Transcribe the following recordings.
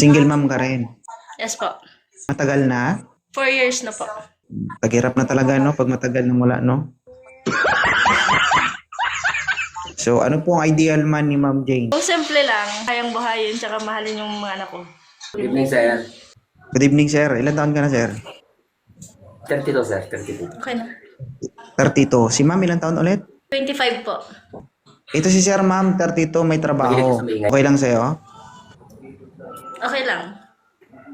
Single mom ka rin. Yes po. Matagal na? 4 years na po. Paghirap na talaga, no? Pag matagal na wala, no? So, ano po ang ideal man ni Ma'am Jane? Kung simple lang, kayang buhayin tsaka mahalin yung mga anak ko. Good evening, sir. Good evening, sir. Ilan taon ka na, sir? 32, sir. 32. Okay na. 32. Si Ma'am, ilan taon ulit? 25 po. Ito si Sir, Ma'am, 32, may trabaho. Okay lang sa'yo? Okay lang.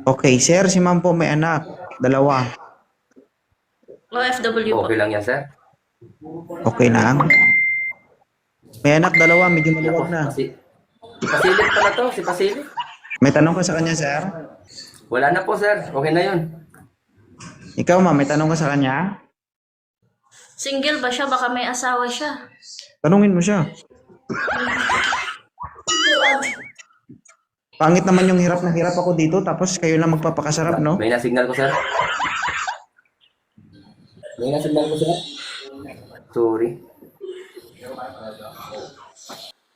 Okay, Sir, si Ma'am po may anak. 2. OFW po. Okay lang yan, sir. Okay lang. May anak 2, medyo maluwag na. Pasilip pa na to, si Pasilip. May tanong ka sa kanya, Sir? Wala na po, sir. Okay na yun. Ikaw, Ma'am, may tanong ka sa kanya? Single ba siya? Baka may asawa siya. Tanungin mo siya. Pangit naman yung hirap na hirap ako dito, tapos kayo lang magpapakasarap, no? May na-signal ko, sir. May na-signal ko, sir. Sorry.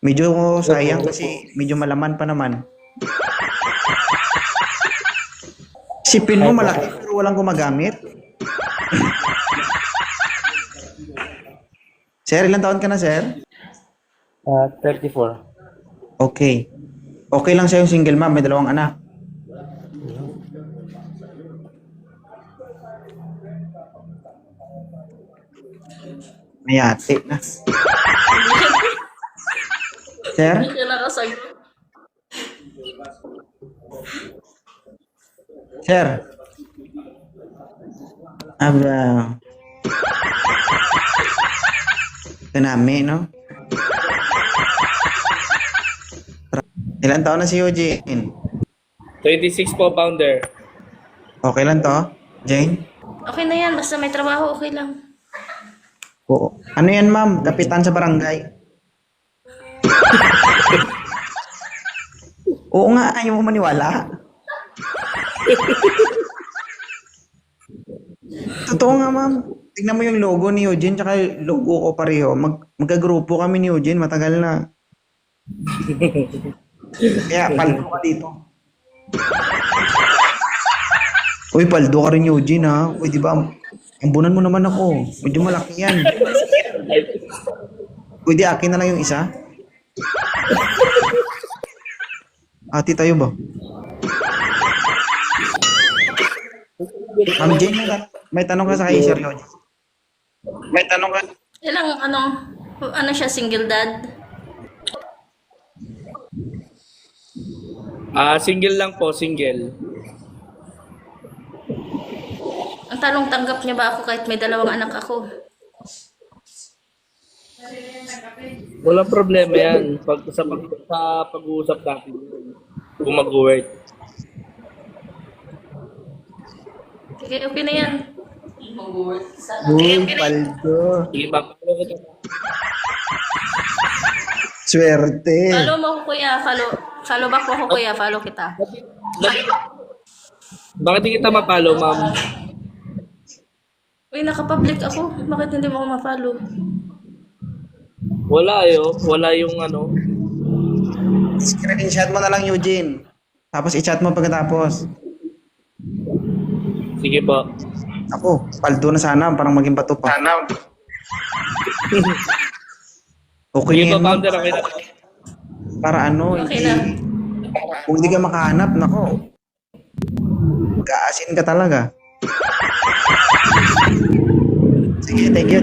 Medyo sayang kasi medyo malaman pa naman. Sipin mo malaki pero walang gumagamit. Sir, ilang taon ka na, sir? 34. Okay. Okay lang sa'yo single mom, may 2 anak. May ate na. Sir? Hindi siya nakasagot. Sir? Aba. Kanami, no? Ilan taon na si Eugene? 26 po, founder. Okay lang to, Jane? Okay na yan. Basta may trabaho, okay lang. Oo. Ano yan, ma'am? Kapitan sa barangay? Oo nga, ayaw mo maniwala. Totoo nga, ma'am. Tignan mo yung logo ni Eugene tsaka yung logo ko pareho. Magkagrupo kami ni Eugene, matagal na. Kaya paldo ka dito. Uy, paldo ka rin Eugene, ha? Uy, di ba? Ambunan mo naman ako. Medyo malaki yan. Uy, di akin na lang yung isa. Ati tayo ba? Ma'am Jane, may tanong ka sa kay Sir Eugene. May tanong ka. Ilang ano siya, single dad? Single lang po, single. Ang tanong, tanggap niya ba ako kahit may 2 anak ako? Walang problema yan. Sa pag-uusap natin, kung mag-work. Okay, okay na yan. Uy, paldo. Sige, papalo kita. Swerte. Follow mo ako, kuya. Follow back mo ako, kuya. Follow kita. Bakit di kita mapalo, ma'am? Uy, nakapublic ako. Bakit hindi mo ako ma-follow? Wala yung ano. Screenshot mo na lang, Eugene. Tapos i-chat mo pagkatapos. Sige po. Ako, paldo na sana. Parang maging bato pa. Sana. Okay Sige po, yan, ma'am. founder, okay na. Para ano, Okay na. kung hindi ka makahanap, nako. Kaasin ka talaga. Sige, thank you.